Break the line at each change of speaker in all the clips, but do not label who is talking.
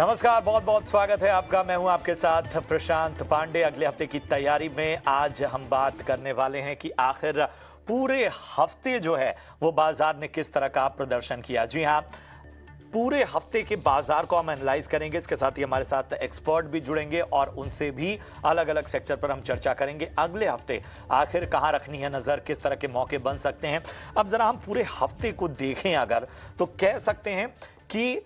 नमस्कार, बहुत बहुत स्वागत है आपका। मैं हूं आपके साथ प्रशांत पांडे। अगले हफ्ते की तैयारी में आज हम बात करने वाले हैं कि आखिर पूरे हफ्ते जो है वो बाजार ने किस तरह का प्रदर्शन किया। जी हां, पूरे हफ्ते के बाजार को हम एनालाइज करेंगे। इसके साथ ही हमारे साथ एक्सपर्ट भी जुड़ेंगे और उनसे भी अलग अलग सेक्टर पर हम चर्चा करेंगे। अगले हफ्ते आखिर कहां रखनी है नजर, किस तरह के मौके बन सकते हैं। अब जरा हम पूरे हफ्ते को देखें अगर, तो कह सकते हैं कि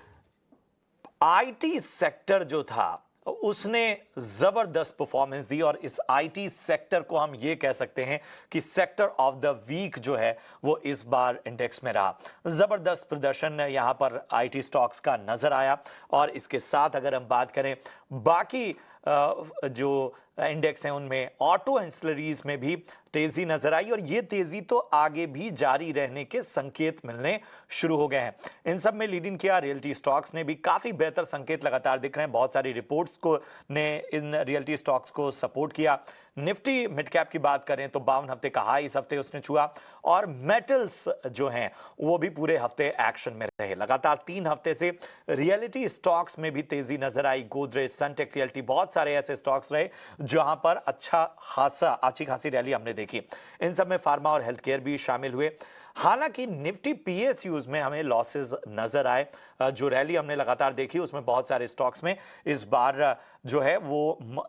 आईटी सेक्टर जो था उसने जबरदस्त परफॉर्मेंस दी और इस आईटी सेक्टर को हम ये कह सकते हैं कि सेक्टर ऑफ द वीक जो है वो इस बार इंडेक्स में रहा। जबरदस्त प्रदर्शन यहां पर आईटी स्टॉक्स का नजर आया। और इसके साथ अगर हम बात करें बाकी जो इंडेक्स हैं उनमें ऑटो एंसिलरीज में भी तेजी नजर आई और ये तेजी तो आगे भी जारी रहने के संकेत मिलने शुरू हो गए हैं। इन सब में लीड इन किया रियल्टी स्टॉक्स ने भी काफी बेहतर संकेत लगातार दिख रहे हैं। बहुत सारी रिपोर्ट्स को ने इन रियल्टी स्टॉक्स को सपोर्ट किया। निफ्टी मिड कैप की बात करें तो 52 हफ्ते का हाई इस हफ्ते उसने छुआ और मेटल्स जो हैं वो भी पूरे हफ्ते एक्शन में रहे। लगातार 3 हफ्ते से रियलिटी स्टॉक्स में भी तेजी नजर आई। गोदरेज, सनटेक रियल्टी, बहुत सारे ऐसे स्टॉक्स रहे जहां पर अच्छी खासी रैली हमने देखी। इन सब में फार्मा और हेल्थ केयर भी शामिल हुए। हालांकि निफ्टी पीएसयूज में हमें लॉसेस नजर आए। जो रैली हमने लगातार देखी उसमें बहुत सारे स्टॉक्स में इस बार जो है वो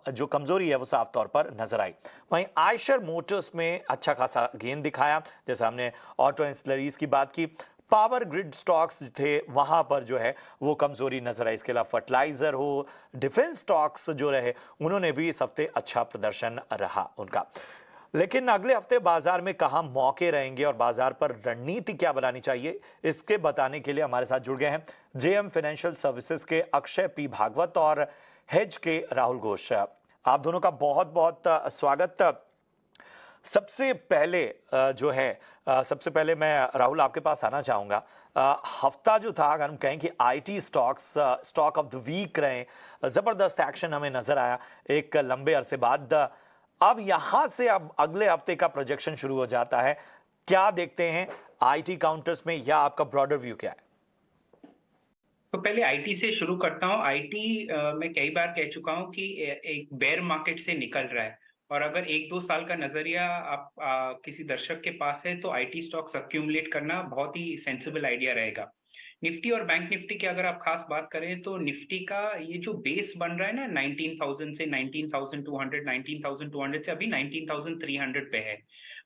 जो कमजोरी है वो साफ तौर पर नजर आई। वहीं आयशर मोटर्स में अच्छा खासा गेन दिखाया, जैसे हमने ऑटो एंसिलरीज की बात की। पावर ग्रिड स्टॉक्स थे वहां पर जो है वो कमजोरी नजर आई। इसके अलावा फर्टिलाइजर हो, डिफेंस स्टॉक्स जो रहे उन्होंने भी इस हफ्ते अच्छा प्रदर्शन रहा उनका। लेकिन अगले हफ्ते बाजार में कहां मौके रहेंगे और बाजार पर रणनीति क्या बनानी चाहिए, इसके बताने के लिए हमारे साथ जुड़ गए हैं जेएम फाइनेंशियल सर्विसेज के अक्षय पी भागवत और हेज के राहुल घोष। आप दोनों का बहुत बहुत स्वागत। सबसे पहले जो है सबसे पहले मैं राहुल आपके पास आना चाहूंगा। हफ्ता जो था अगर हम कहें कि IT stocks stock of the week रहे, जबरदस्त एक्शन हमें नजर आया एक लंबे अरसे बाद। अब यहां से अब अगले हफ्ते का प्रोजेक्शन शुरू हो जाता है। क्या देखते हैं आईटी काउंटर्स में, या आपका ब्रॉडर व्यू क्या है?
तो पहले आईटी से शुरू करता हूँ। आईटी मैं कई बार कह चुका हूँ कि एक बेयर मार्केट से निकल रहा है, और अगर 1-2 साल का नजरिया आप किसी दर्शक के पास है तो आईटी स्टॉक्स अक्यूमुलेट करना बहुत ही सेंसिबल आइडिया रहेगा। निफ्टी और बैंक निफ्टी की अगर आप खास बात करें तो निफ्टी का ये जो बेस बन रहा है ना 19,000 से 19,200, 19,200 से अभी 19,300 पे है।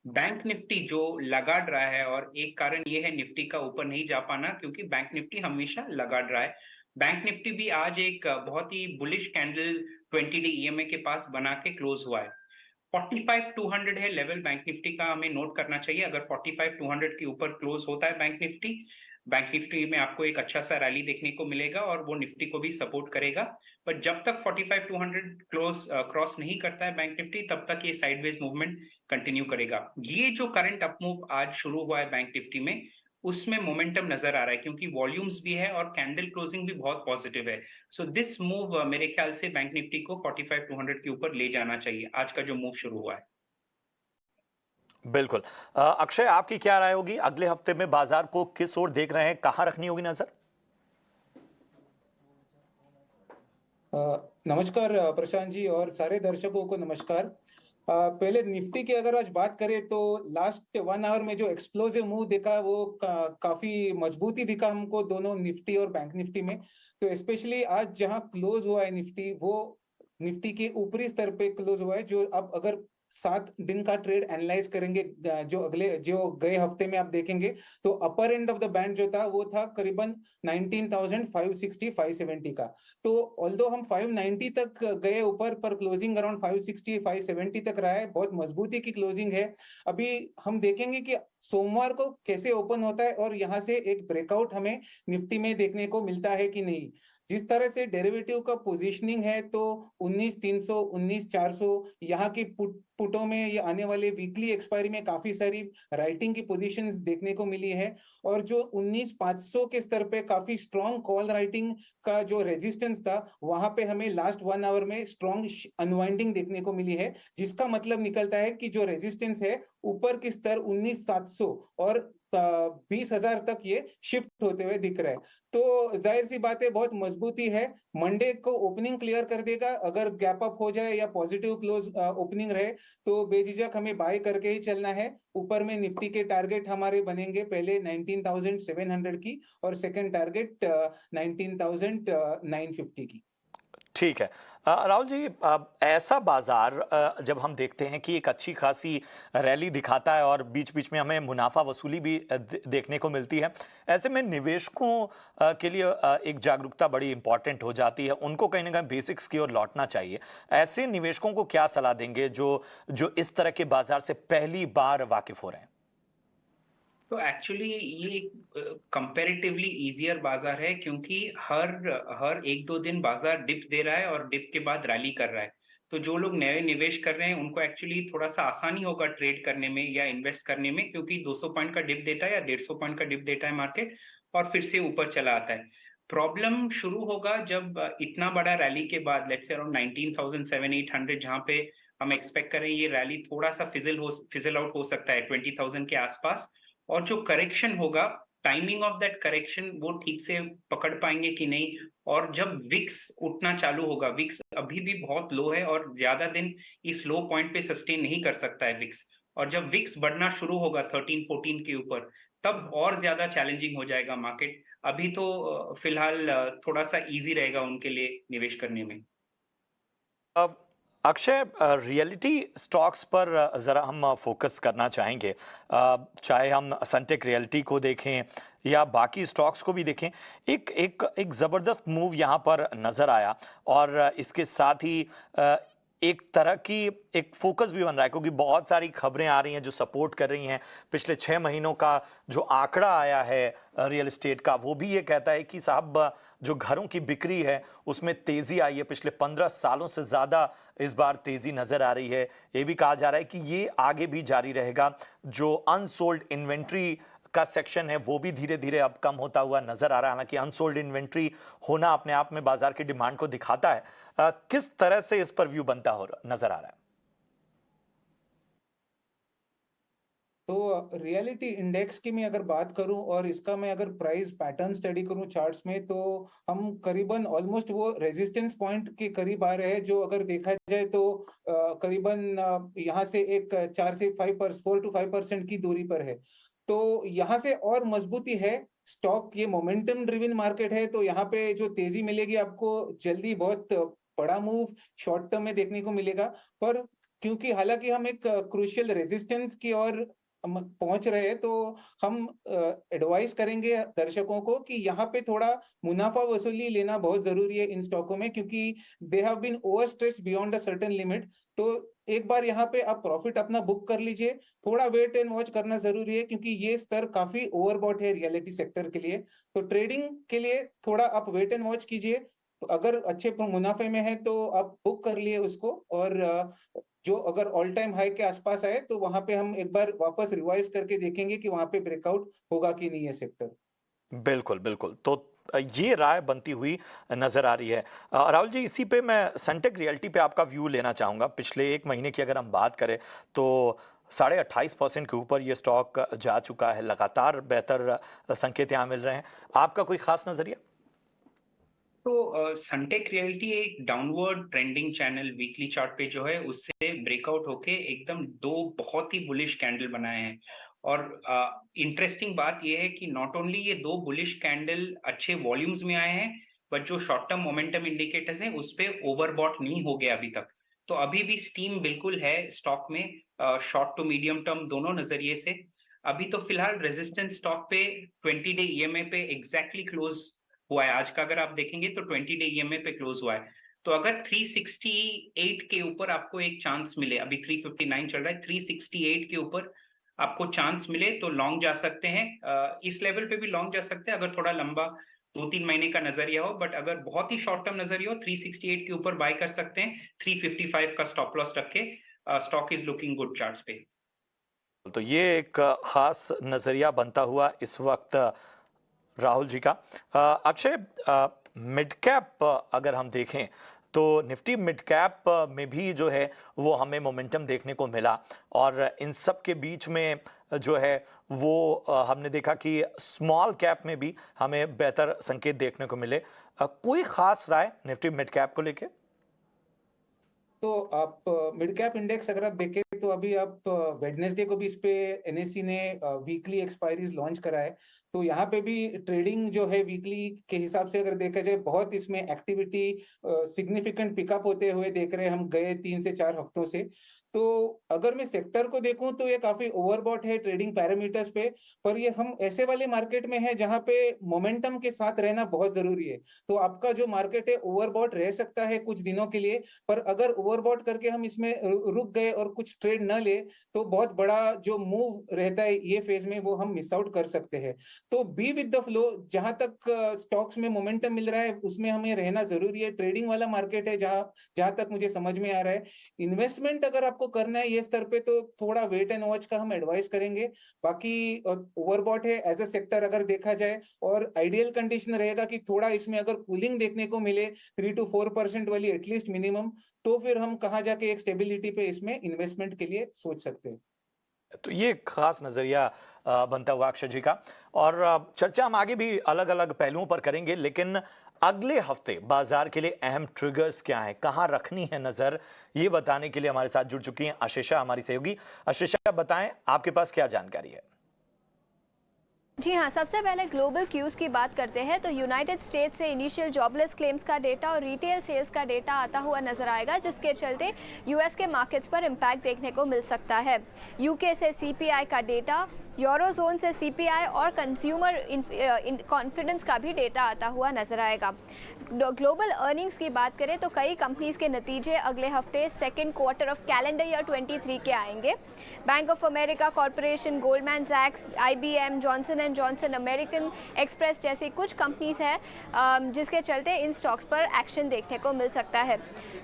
बैंक निफ्टी जो लगाड़ रहा है, और एक कारण ये है निफ्टी का ऊपर नहीं जा पाना क्योंकि बैंक निफ्टी हमेशा लगाड़ रहा है। बैंक निफ्टी भी आज एक बहुत ही बुलिश कैंडल 20 डे ईएमए के पास बना के क्लोज हुआ है। 45,200 है लेवल बैंक निफ्टी का, हमें नोट करना चाहिए। अगर 45,200 के ऊपर क्लोज होता है बैंक निफ्टी में आपको एक अच्छा सा रैली देखने को मिलेगा और वो निफ्टी को भी सपोर्ट करेगा। पर जब तक 45,200 क्रॉस नहीं करता है बैंक निफ्टी, तब तक ये साइडवेज मूवमेंट कंटिन्यू करेगा। ये जो करंट अपमूव आज शुरू हुआ है बैंक निफ्टी में, उसमें मोमेंटम नजर आ रहा है क्योंकि वॉल्यूम्स भी है और कैंडल क्लोजिंग भी बहुत पॉजिटिव है। सो दिस मूव मेरे ख्याल से बैंक निफ्टी को 45,200 के ऊपर ले जाना चाहिए, आज का जो मूव शुरू हुआ है।
बिल्कुल। अक्षय, आपकी क्या राय होगी? अगले हफ्ते में बाजार को किस ओर देख रहे हैं, कहां रखनी होगी नजर?
नमस्कार प्रशांत जी और सारे दर्शकों को नमस्कार। पहले निफ्टी की अगर आज बात करें तो लास्ट 1 आवर में जो एक्सप्लोसिव मूव दिखा वो काफी मजबूती दिखा हमको दोनों निफ्टी और बैंक निफ्टी में। तो स्पेशली आज जहां क्लोज हुआ है निफ्टी, वो निफ्टी के ऊपरी स्तर पे क्लोज हुआ है। जो अब अगर 7 दिन का ट्रेड एनालाइज करेंगे, जो गए हफ्ते में आप देखेंगे, तो अपर एंड ऑफ द बैंड जो था वो था करीबन 19,560 570 का। तो ऑल्दो हम 590 तक गए ऊपर, पर क्लोजिंग अराउंड 560 570 तक रहा है। बहुत मजबूती की क्लोजिंग है। अभी हम देखेंगे कि सोमवार को कैसे ओपन होता है और यहाँ से एक ब्रेकआउट हमें निफ्टी में देखने को मिलता है कि नहीं। जिस तरह से डेरिवेटिव का पोजीशनिंग है, तो 19,300 19,400 यहाँ की पुटों में ये आने वाले वीकली एक्सपायरी में काफी सारी राइटिंग की पोजीशंस देखने को मिली है। और जो 19,500 के स्तर पे काफी स्ट्रॉन्ग कॉल राइटिंग का जो रेजिस्टेंस था, वहां पे हमें लास्ट 1 आवर में स्ट्रॉन्ग अनवाइंडिंग देखने को मिली है, जिसका मतलब निकलता है कि जो रेजिस्टेंस है ऊपर की स्तर 19,700 और 20,000 तक ये शिफ्ट होते हुए दिख रहा है। तो जाहिर सी बात है, बहुत मजबूती है। मंडे को ओपनिंग क्लियर कर देगा। अगर गैप अप हो जाए या पॉजिटिव क्लोज ओपनिंग रहे तो बेझिझक हमें बाय करके ही चलना है। ऊपर में निफ्टी के टारगेट हमारे बनेंगे, पहले 19,700 की और सेकंड टारगेट 19,950 की।
ठीक है। राहुल जी, ऐसा बाजार जब हम देखते हैं कि एक अच्छी खासी रैली दिखाता है और बीच बीच में हमें मुनाफा वसूली भी देखने को मिलती है, ऐसे में निवेशकों के लिए एक जागरूकता बड़ी इंपॉर्टेंट हो जाती है। उनको कहीं ना कहीं बेसिक्स की ओर लौटना चाहिए। ऐसे निवेशकों को क्या सलाह देंगे जो जो इस तरह के बाजार से पहली बार वाकिफ हो रहे हैं?
तो एक्चुअली ये कंपैरेटिवली इजियर बाजार है, क्योंकि हर हर एक दो दिन बाजार डिप दे रहा है और डिप के बाद रैली कर रहा है। तो जो लोग नए निवेश कर रहे हैं उनको एक्चुअली थोड़ा सा आसानी होगा ट्रेड करने में या इन्वेस्ट करने में, क्योंकि 200 पॉइंट का डिप देता है या 150 पॉइंट का डिप देता है मार्केट और फिर से ऊपर चला आता है। प्रॉब्लम शुरू होगा जब इतना बड़ा रैली के बाद, लेट्स से अराउंड 19,700-800, जहां पे हम एक्सपेक्ट करें ये रैली थोड़ा सा फिजल आउट हो सकता है 20,000 के आसपास। और जो करेक्शन होगा, टाइमिंग ऑफ दैट करेक्शन वो ठीक से पकड़ पाएंगे कि नहीं। और जब विक्स उठना चालू होगा, विक्स अभी भी बहुत लो है और ज्यादा दिन इस लो पॉइंट पे सस्टेन नहीं कर सकता है विक्स। और जब विक्स बढ़ना शुरू होगा 13-14 के ऊपर, तब और ज्यादा चैलेंजिंग हो जाएगा मार्केट। अभी तो फिलहाल थोड़ा सा इजी रहेगा उनके लिए निवेश करने में।
अब अक्षय, रियलिटी स्टॉक्स पर ज़रा हम फोकस करना चाहेंगे। चाहे हम सनटेक रियलिटी को देखें या बाकी स्टॉक्स को भी देखें, एक एक एक ज़बरदस्त मूव यहाँ पर नज़र आया और इसके साथ ही एक तरह की एक फोकस भी बन रहा है, क्योंकि बहुत सारी खबरें आ रही हैं जो सपोर्ट कर रही हैं। पिछले 6 महीनों का जो आंकड़ा आया है रियल एस्टेट का, वो भी ये कहता है कि साहब जो घरों की बिक्री है उसमें तेजी आई है। पिछले 15 सालों से ज्यादा इस बार तेजी नजर आ रही है। ये भी कहा जा रहा है कि ये आगे भी जारी रहेगा। जो अनसोल्ड इन्वेंट्री का सेक्शन है वो भी धीरे धीरे अब कम होता हुआ नजर आ रहा है। हालांकि अनसोल्ड इन्वेंट्री होना अपने आप में बाजार की डिमांड को दिखाता है। किस तरह से इस पर व्यू बनता हो नजर आ रहा है?
तो रियलिटी इंडेक्स की मैं अगर बात करूं और इसका मैं अगर प्राइस पैटर्न स्टडी करूं चार्ट्स में, तो हम करीबन ऑलमोस्ट वो रेजिस्टेंस पॉइंट के करीब आ रहे हैं, जो अगर देखा जाए तो करीबन यहाँ से एक 4 to 5% की दूरी पर है। तो यहाँ से और मजबूती है। स्टॉक ये मोमेंटम ड्रिवन मार्केट है, तो यहाँ पे जो तेजी मिलेगी आपको जल्दी, बहुत बड़ा मूव शॉर्ट टर्म में देखने को मिलेगा। पर क्योंकि हालांकि हम एक क्रूशियल रेजिस्टेंस की ओर हम पहुंच रहे हैं, तो हम एडवाइस करेंगे दर्शकों को कि यहाँ पे थोड़ा मुनाफा वसूली लेना बहुत जरूरी है इन स्टॉकों में, क्योंकि they have been over stretch beyond a certain limit. तो एक बार यहाँ पे आप प्रॉफिट अपना बुक कर लीजिए। थोड़ा वेट एंड वॉच करना जरूरी है, क्योंकि ये स्तर काफी ओवरबॉट है रियलिटी सेक्टर के लिए। तो ट्रेडिंग के लिए थोड़ा आप वेट एंड वॉच कीजिए। तो अगर अच्छे मुनाफे में है तो आप बुक कर लिए उसको, और जो अगर ऑल टाइम हाई के आसपास आए तो वहां पे हम एक बार वापस रिवाइज करके देखेंगे कि वहां पे ब्रेकआउट होगा कि नहीं है सेक्टर।
बिल्कुल बिल्कुल। तो ये राय बनती हुई नजर आ रही है। राहुल जी, इसी पे मैं सनटेक रियल्टी पे आपका व्यू लेना चाहूंगा। पिछले 1 महीने की अगर हम बात करें तो 28.5% के ऊपर ये स्टॉक जा चुका है। लगातार बेहतर संकेत यहाँ मिल रहे हैं। आपका कोई खास नजरिया?
तो सनटेक रियलिटी एक downward trending channel weekly chart पे जो है उससे ब्रेकआउट होके एकदम दो बहुत ही बुलिश कैंडल बनाए हैं। और इंटरेस्टिंग बात यह है कि नॉट ओनली ये दो बुलिश कैंडल अच्छे वॉल्यूम्स में आए हैं, बट जो शॉर्ट टर्म मोमेंटम इंडिकेटर्स हैं उस पे ओवरबॉट नहीं हो गया अभी तक। तो अभी भी स्टीम बिल्कुल है स्टॉक में, शॉर्ट टू मीडियम टर्म दोनों नजरिए से। अभी तो फिलहाल रेजिस्टेंस स्टॉक पे 20 डे ईएमए पे एग्जैक्टली क्लोज हुआ है। आज का अगर आप देखेंगे तो 20 डे ईएमए पे क्लोज हुआ है। तो अगर 368 के ऊपर आपको एक चांस मिले, अभी 359 चल रहा है, 368 के ऊपर आपको चांस मिले तो लॉन्ग जा सकते हैं। इस लेवल पे भी लॉन्ग जा सकते हैं अगर थोड़ा लंबा 2-3 महीने का नजरिया हो, बट अगर बहुत ही शॉर्ट टर्म नजरिया हो 368 के ऊपर बाय कर सकते हैं। 355 का स्टॉप लॉस रखे। Stock is looking good charts पे।
तो ये एक खास नजरिया बनता हुआ इस वक्त राहुल जी का। अक्षय, मिड कैप अगर हम देखें तो निफ्टी मिड कैप में भी जो है वो हमें मोमेंटम देखने को मिला, और इन सब के बीच में जो है वो हमने देखा कि स्मॉल कैप में भी हमें बेहतर संकेत देखने को मिले। कोई खास राय निफ्टी मिड कैप को लेके?
तो आप मिड कैप इंडेक्स अगर आप देखें तो अभी आप वेडनेसडे को भी इस पे एनएससी ने वीकली एक्सपायरीज लॉन्च करा है। तो यहाँ पे भी ट्रेडिंग जो है वीकली के हिसाब से अगर देखा जाए बहुत इसमें एक्टिविटी सिग्निफिकेंट पिकअप होते हुए देख रहे हैं हम गए 3 से 4 हफ्तों से। तो अगर मैं सेक्टर को देखूं तो ये काफी ओवरबॉट है ट्रेडिंग पैरामीटर्स पे। पर ये हम ऐसे वाले मार्केट में है जहां पे मोमेंटम के साथ रहना बहुत जरूरी है। तो आपका जो मार्केट है ओवरबॉट रह सकता है कुछ दिनों के लिए, पर अगर ओवरबॉट करके हम इसमें रुक गए और कुछ ट्रेड न ले तो बहुत बड़ा जो मूव रहता है ये फेज में वो हम मिस आउट कर सकते हैं। तो बी विद द फ्लो, जहां तक स्टॉक्स में मोमेंटम मिल रहा है उसमें हमें रहना जरूरी है। ट्रेडिंग वाला मार्केट है जहां जहां तक मुझे समझ में आ रहा है। इन्वेस्टमेंट अगर आपको करना है ये स्तर पे तो थोड़ा वेट एंड वॉच का हम एडवाइस करेंगे। बाकी ओवरबॉट है एज अ सेक्टर अगर देखा जाए, और आइडियल कंडीशन रहेगा कि थोड़ा इसमें अगर कूलिंग देखने को मिले 3 to 4% वाली एटलीस्ट मिनिमम, तो फिर हम कहाँ जाके एक स्टेबिलिटी पे इसमें इन्वेस्टमेंट के लिए सोच सकते हैं।
तो ये खास नजरिया बनता हुआ अक्षय जी का। और चर्चा हम आगे भी अलग अलग पहलुओं पर करेंगे, लेकिन अगले हफ्ते बाजार के लिए अहम ट्रिगर्स क्या हैं, कहां रखनी है नजर, ये बताने के लिए हमारे साथ जुड़ चुकी हैं आशीषा, हमारी सहयोगी। आशीषा, बताएं आपके पास क्या जानकारी है?
जी हाँ, सबसे पहले ग्लोबल क्यूज की बात करते हैं तो यूनाइटेड स्टेट्स से इनिशियल जॉबलेस क्लेम्स का डेटा और रिटेल सेल्स का डेटा आता हुआ नजर आएगा, जिसके चलते यूएस के मार्केट्स पर इम्पैक्ट देखने को मिल सकता है। यूके से सीपीआई का डेटा, यूरोजोन से सीपीआई और कंज्यूमर कॉन्फिडेंस का भी डेटा आता हुआ नजर आएगा। ग्लोबल अर्निंग्स की बात करें तो कई कंपनीज के नतीजे अगले हफ्ते second quarter of calendar year 23 के आएंगे। Bank of America Corporation, Goldman सैक्स, IBM, Johnson and Johnson, American Express जैसी कुछ कंपनीज हैं जिसके चलते इन स्टॉक्स पर एक्शन देखने को मिल सकता है।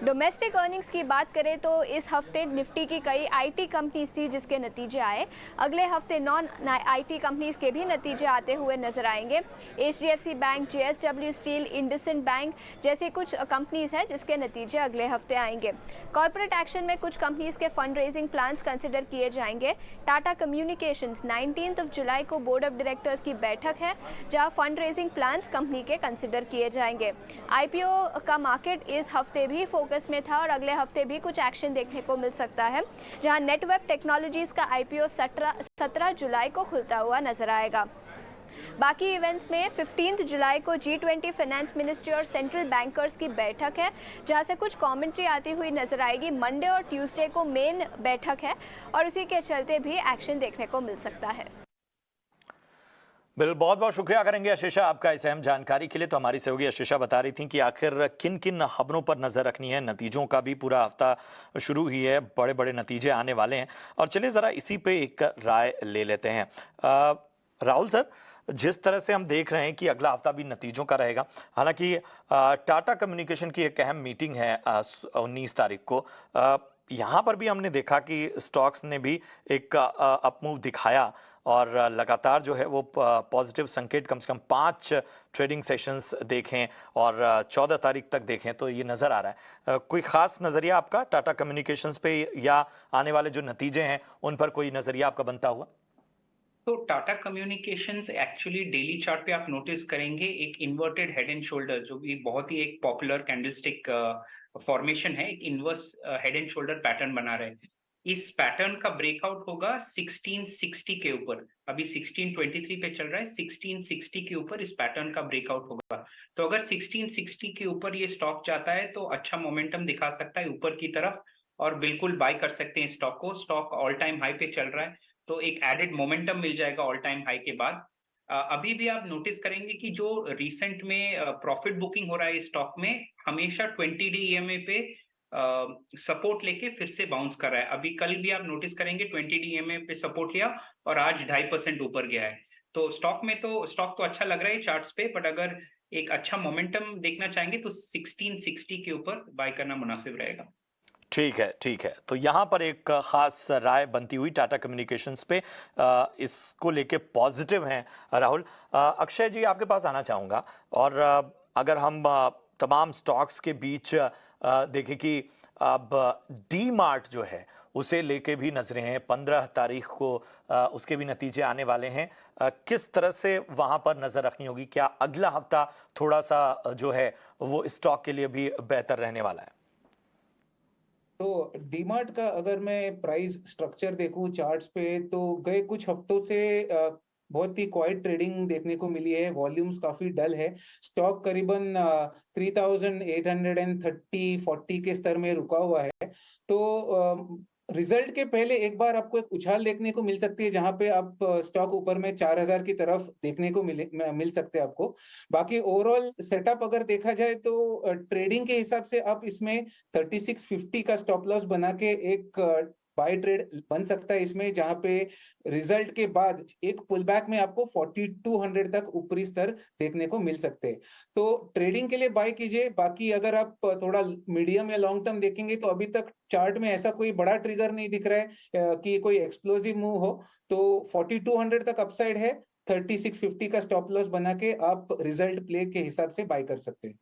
डोमेस्टिक अर्निंग्स की बात करें तो इस हफ्ते निफ्टी की कई आईटी कंपनीज थी जिसके नतीजे आए। अगले हफ्ते नॉन आईटी कंपनीज के भी नतीजे आते हुए नजर आएंगे। HDFC bank, JSW steel, IndusInd bank जैसे कुछ कंपनीज हैं जिसके नतीजे अगले हफ्ते आएंगे। कॉर्पोरेट एक्शन में कुछ कंपनीज के फंड रेजिंग प्लान्स कंसिडर किए जाएंगे। टाटा कम्युनिकेशंस 19 जुलाई को बोर्ड ऑफ डायरेक्टर्स की बैठक है जहां फंड रेजिंग प्लान्स कंपनी के कंसिडर किए जाएंगे। आईपीओ का मार्केट इस हफ्ते भी फोकस में था और अगले हफ्ते भी कुछ एक्शन देखने को मिल सकता है, जहां नेटवेब टेक्नोलॉजीज का आईपीओ 17 जुलाई को खुलता हुआ नजर आएगा। बाकी इवेंट्स में 15 जुलाई को G20 फाइनेंस मिनिस्ट्री और सेंट्रल बैंकर्स की बैठक है जहां से कुछ कमेंट्री आती हुई नजर आएगी। मंडे और ट्यूसडे को मेन बैठक है और उसी के चलते भी एक्शन देखने को मिल सकता है।
बिल, बहुत बहुत शुक्रिया करेंगे आशीषा आपका इस अहम जानकारी के लिए। तो हमारी सहयोगी आशीषा बता रही थी कि आखिर किन किन खबरों पर नजर रखनी है। नतीजों का भी पूरा हफ्ता शुरू ही है, बड़े बड़े नतीजे आने वाले हैं, और चलिए जरा इसी पे एक राय ले लेते हैं। राहुल सर, जिस तरह से हम देख रहे हैं कि अगला हफ्ता भी नतीजों का रहेगा, हालांकि टाटा कम्युनिकेशन की एक अहम मीटिंग है 19 तारीख को, यहाँ पर भी हमने देखा कि स्टॉक्स ने भी एक अपमूव दिखाया और लगातार जो है वो पॉजिटिव संकेत कम से कम 5 ट्रेडिंग सेशंस देखें और 14 तारीख तक देखें तो ये नज़र आ रहा है। कोई ख़ास नज़रिया आपका टाटा कम्युनिकेशंस पे या आने वाले जो नतीजे हैं उन पर कोई नज़रिया आपका बनता हुआ?
तो Tata communications actually daily chart पे आप नोटिस करेंगे एक इन्वर्टेड हेड एंड शोल्डर, जो भी बहुत ही एक पॉपुलर कैंडलस्टिक फॉर्मेशन है, एक inverse head and shoulder pattern बना रहे हैं। इस पैटर्न का ब्रेकआउट होगा 1660 के ऊपर। अभी 1623 पे चल रहा है, 1660 के ऊपर इस पैटर्न का ब्रेकआउट होगा। तो अगर 1660 के ऊपर ये स्टॉक जाता है तो अच्छा मोमेंटम दिखा सकता है ऊपर की तरफ, और बिल्कुल बाय कर सकते हैं स्टॉक को। स्टॉक ऑल टाइम हाई पे चल रहा है तो एक एडेड मोमेंटम मिल जाएगा ऑल टाइम हाई के बाद। अभी भी आप नोटिस करेंगे कि जो रिसेंट में प्रॉफिट बुकिंग हो रहा है इस स्टॉक में, हमेशा 20 डी ईएमए पे सपोर्ट लेके फिर से बाउंस कर रहा है। अभी कल भी आप नोटिस करेंगे 20 डी ईएमए पे सपोर्ट लिया और आज 2.5% ऊपर गया है। तो स्टॉक तो अच्छा लग रहा है चार्ट्स पे, बट अगर एक अच्छा मोमेंटम देखना चाहेंगे तो 1660 के ऊपर बाय करना मुनासिब रहेगा।
ठीक है, ठीक है। तो यहाँ पर एक खास राय बनती हुई टाटा कम्युनिकेशंस पे, इसको लेके पॉजिटिव हैं राहुल। अक्षय जी, आपके पास आना चाहूँगा, और अगर हम तमाम स्टॉक्स के बीच देखें कि अब डी मार्ट जो है उसे लेके भी नजरें हैं। 15 तारीख को उसके भी नतीजे आने वाले हैं। किस तरह से वहां पर नजर रखनी होगी? क्या अगला हफ्ता थोड़ा सा जो है वो स्टॉक के लिए भी बेहतर रहने वाला है?
तो डीमार्ट का अगर मैं प्राइस स्ट्रक्चर देखूं चार्ट्स पे, तो गए कुछ हफ्तों से बहुत ही क्वाइट ट्रेडिंग देखने को मिली है। वॉल्यूम्स काफी डल है। स्टॉक करीबन 3830-40 के स्तर में रुका हुआ है। तो रिजल्ट के पहले एक बार आपको एक उछाल देखने को मिल सकती है, जहां पे आप स्टॉक ऊपर में 4000 की तरफ देखने को मिल सकते हैं आपको। बाकी ओवरऑल सेटअप अगर देखा जाए तो ट्रेडिंग के हिसाब से आप इसमें 3650 का स्टॉप लॉस बना के एक बाय ट्रेड बन सकता है इसमें, जहां पे रिजल्ट के बाद एक पुल बैक में आपको 4200 तक ऊपरी स्तर देखने को मिल सकते हैं। तो ट्रेडिंग के लिए बाय कीजिए। बाकी अगर आप थोड़ा मीडियम या लॉन्ग टर्म देखेंगे तो अभी तक चार्ट में ऐसा कोई बड़ा ट्रिगर नहीं दिख रहा है कि कोई एक्सप्लोसिव मूव हो। तो 4200 तक अपसाइड है। 3650 का स्टॉप लॉस बना के आप रिजल्ट प्ले के हिसाब से बाय कर सकते हैं।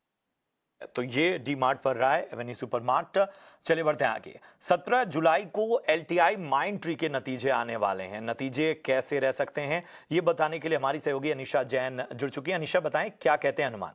तो ये डी मार्ट पर रहा है एवेन्यू सुपरमार्ट। चलिए बढ़ते हैं आगे। 17 जुलाई को एलटीआई माइंड ट्री के नतीजे आने वाले हैं। नतीजे कैसे रह सकते हैं ये बताने के लिए हमारी सहयोगी अनिशा जैन जुड़ चुकी है। अनिशा, बताएं क्या कहते हैं अनुमान?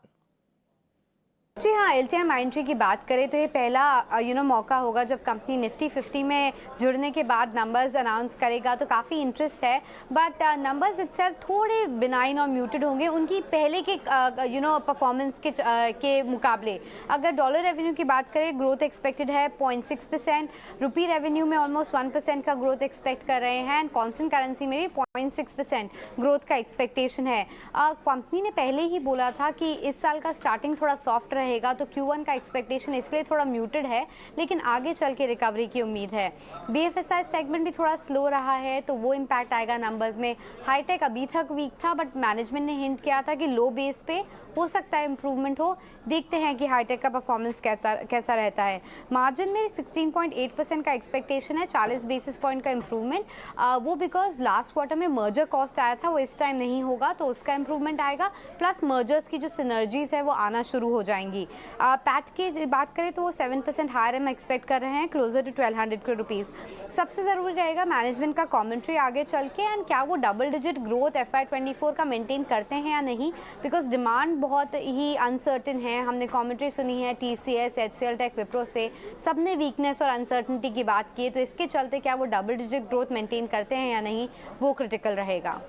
जी हाँ, एलटीआई माइंड ट्री की बात करें तो ये पहला मौका होगा जब कंपनी निफ्टी 50 में जुड़ने के बाद नंबर्स अनाउंस करेगा, तो काफ़ी इंटरेस्ट है। बट नंबर्स इटसेल्फ थोड़े बिनाइन और म्यूटेड होंगे उनकी पहले के परफॉर्मेंस के मुकाबले। अगर डॉलर रेवेन्यू की बात करें, ग्रोथ एक्सपेक्टेड है 0.6%। रुपी रेवेन्यू में ऑलमोस्ट 1% का ग्रोथ एक्सपेक्ट कर रहे हैं एंड कॉन्स्टेंट करेंसी में भी 0.6% ग्रोथ का एक्सपेक्टेशन है। कंपनी ने पहले ही बोला था कि इस साल का स्टार्टिंग थोड़ा सॉफ्ट रहेगा, तो Q1 का एक्सपेक्टेशन इसलिए थोड़ा म्यूटेड है, लेकिन आगे चल के रिकवरी की उम्मीद है। BFSI सेगमेंट भी थोड़ा स्लो रहा है, तो वो इम्पैक्ट आएगा नंबर्स में। हाईटेक अभी तक वीक था, बट मैनेजमेंट ने हिंट किया था कि लो बेस पे हो सकता है इंप्रूवमेंट हो। देखते हैं कि हाईटेक का परफॉर्मेंस कैसा रहता है। मार्जिन में 16.8% का एक्सपेक्टेशन है, 40 बेसिस पॉइंट का इंप्रूवमेंट। वो बिकॉज लास्ट क्वार्टर में मर्जर कॉस्ट आया था, वो इस टाइम नहीं होगा, तो उसका इंप्रूवमेंट आएगा। प्लस मर्जर्स की जो सिनर्जीज है वो आना शुरू हो जाएंगी। पैट की बात करें तो वो 7% हायर हम एक्सपेक्ट कर रहे हैं, क्लोजर टू 1200 करोड़ रुपीज़। सबसे ज़रूरी रहेगा मैनेजमेंट का कमेंट्री आगे चल के, एंड क्या वो डबल डिजिट ग्रोथ FY24 का मेंटेन करते हैं या नहीं, बिकॉज डिमांड बहुत ही अनसर्टेन है। हमने कमेंट्री सुनी है TCS, HCL टेक, विप्रो से, सब ने वीकनेस और अनसर्टनिटी की बात की है। तो इसके चलते क्या वो डबल डिजिट ग्रोथ मेंटेन करते हैं या नहीं, वो क्रिटिकल रहेगा।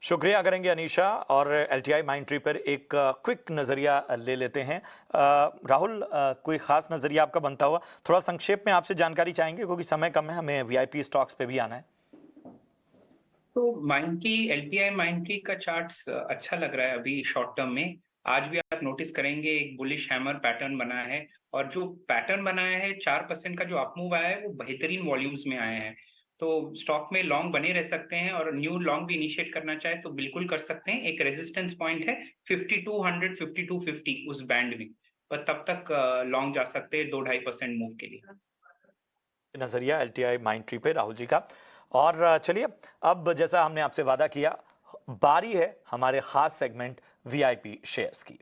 शुक्रिया करेंगे अनीशा। और एलटीआई माइंड ट्री पर एक क्विक नज़रिया ले लेते हैं। राहुल, कोई ख़ास नज़रिया आपका बनता हुआ थोड़ा संक्षेप में आपसे जानकारी चाहेंगे, क्योंकि समय कम है, हमें वीआईपी स्टॉक्स पे भी आना है।
तो एलटीआई माइंड ट्री का चार्ट अच्छा लग रहा है अभी शॉर्ट टर्म में। आज भी आप नोटिस करेंगे एक बुलिश हैमर पैटर्न बना है, और जो पैटर्न बनाया है 4% का जो अपमूव आया है वो बेहतरीन वॉल्यूम्स में आए हैं। तो स्टॉक में लॉन्ग बने रह सकते हैं, और न्यू लॉन्ग भी इनिशिएट करना चाहे तो बिल्कुल कर सकते हैं। एक रेजिस्टेंस पॉइंट है 5200 5250, उस बैंड में, पर तब तक लॉन्ग जा सकते हैं 2-2.5% मूव के लिए।
नज़रिया एलटीआई माइंड ट्री पे राहुल जी का। और चलिए अब जैसा हमने आपसे वादा किया, बारी है हमारे खास सेगमेंट वीआईपी शेयर्स की।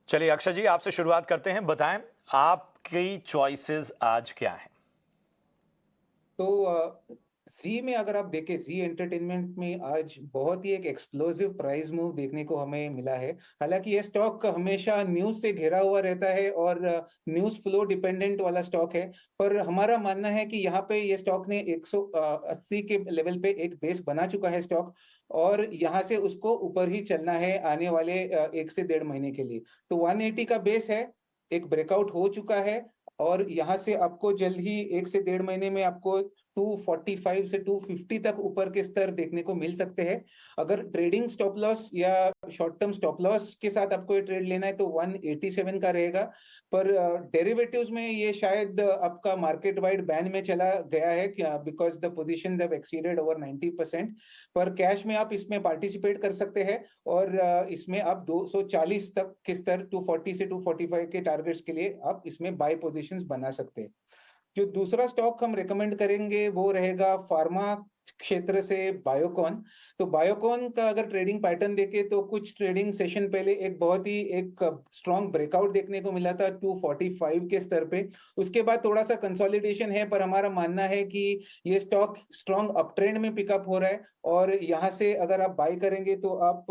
चलिए अक्षय जी, आपसे शुरुआत करते हैं। बताएं आपकी चॉइसेस आज क्या हैं?
तो जी में अगर आप देखें, जी एंटरटेनमेंट में आज बहुत ही एक एक्सप्लोसिव प्राइस मूव देखने को हमें मिला है। हालांकि ये स्टॉक हमेशा न्यूज से घिरा हुआ रहता है और न्यूज फ्लो डिपेंडेंट वाला स्टॉक है, पर हमारा मानना है कि यहाँ पे ये स्टॉक ने 180 के लेवल पे एक बेस बना चुका है स्टॉक, और यहाँ से उसको ऊपर ही चलना है आने वाले 1 से 1.5 महीने के लिए। तो 180 का बेस है, एक ब्रेकआउट हो चुका है, और यहाँ से आपको जल्द ही 1 से 1.5 महीने में आपको 245 से 250 तक ऊपर के स्तर देखने को मिल सकते हैं। अगर ट्रेडिंग स्टॉप लॉस या शॉर्ट टर्म स्टॉप लॉस के साथ आपको ये ट्रेड लेना है तो 187 का रहेगा, पर डेरिवेटिव्स में ये शायद आपका मार्केट वाइड बैन में चला गया है, because the positions have exceeded over 90%। पर कैश में आप इसमें पार्टिसिपेट कर सकते हैं, और इसमें आप 240 तक के स्तर 240 से 245 के टारगेट्स के लिए आप इसमें बाय पोजीशंस बना सकते हैं। जो दूसरा स्टॉक हम रेकमेंड करेंगे वो रहेगा फार्मा क्षेत्र से बायोकॉन। तो बायोकॉन का अगर ट्रेडिंग पैटर्न देखे तो कुछ ट्रेडिंग सेशन पहले एक बहुत ही एक स्ट्रॉन्ग ब्रेकआउट देखने को मिला था 245 के स्तर पे। उसके बाद थोड़ा सा कंसोलिडेशन है, पर हमारा मानना है कि ये स्टॉक स्ट्रॉन्ग अप ट्रेंड में पिकअप हो रहा है और यहाँ से अगर आप बाय करेंगे तो आप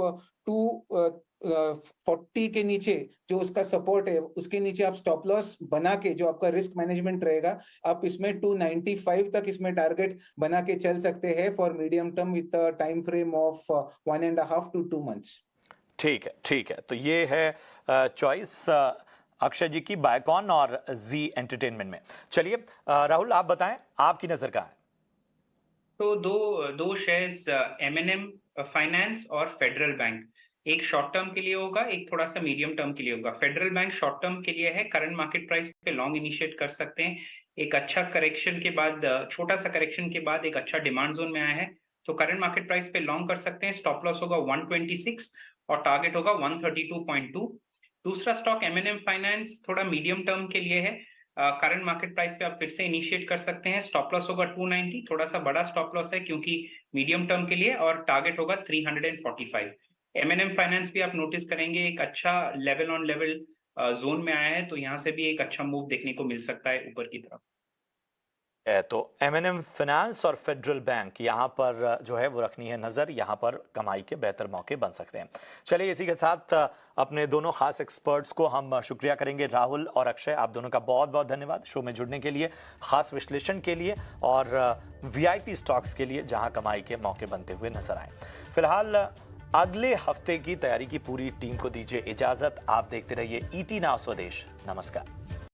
240 के नीचे जो उसका सपोर्ट है उसके नीचे आप स्टॉप लॉस बना के, जो आपका रिस्क मैनेजमेंट रहेगा, आप इसमें 295 तक इसमें टारगेट बना के चल सकते हैं for medium term with time frame of 1.5 to 2 months।
ठीक है, ठीक है। तो ये है चॉइस अक्षय जी की बायोकॉन और जी एंटरटेनमेंट में। चलिए राहुल, आप बताएं आपकी नजर कहाँ है?
तो दो शेयर्स M&M फाइनेंस और फेडरल बैंक, एक शॉर्ट टर्म के लिए होगा, एक थोड़ा सा मीडियम टर्म के लिए होगा। फेडरल बैंक शॉर्ट टर्म के लिए है, करंट मार्केट प्राइस पे लॉन्ग इनिशिएट कर सकते हैं। एक अच्छा करेक्शन के बाद, छोटा सा करेक्शन के बाद एक अच्छा डिमांड जोन में आया है, तो करंट मार्केट प्राइस पे लॉन्ग कर सकते हैं। स्टॉप लॉस होगा 126 और टारगेट होगा 132.2। दूसरा स्टॉक M&M फाइनेंस थोड़ा मीडियम टर्म के लिए है, करंट मार्केट प्राइस पे आप फिर से इनिशिएट कर सकते हैं। स्टॉप लॉस होगा 290, थोड़ा सा बड़ा स्टॉप लॉस है क्योंकि मीडियम टर्म के लिए, और टारगेट होगा 345। M&M फाइनेंस भी आप नोटिस करेंगे एक अच्छा लेवल ऑन लेवल जोन में आया है, तो यहाँ से भी एक अच्छा मूव देखने को मिल सकता है ऊपर की तरफ।
तो M&M फाइनेंस और फेडरल बैंक यहाँ पर जो है वो रखनी है नज़र, यहाँ पर कमाई के बेहतर मौके बन सकते हैं। चलिए इसी के साथ अपने दोनों खास एक्सपर्ट्स को हम शुक्रिया करेंगे। राहुल और अक्षय, आप दोनों का बहुत बहुत धन्यवाद शो में जुड़ने के लिए, खास विश्लेषण के लिए और VIP स्टॉक्स के लिए जहाँ कमाई के मौके बनते हुए नजर आए। फिलहाल अगले हफ्ते की तैयारी की पूरी टीम को दीजिए इजाजत। आप देखते रहिए ET नाउ स्वदेश। नमस्कार।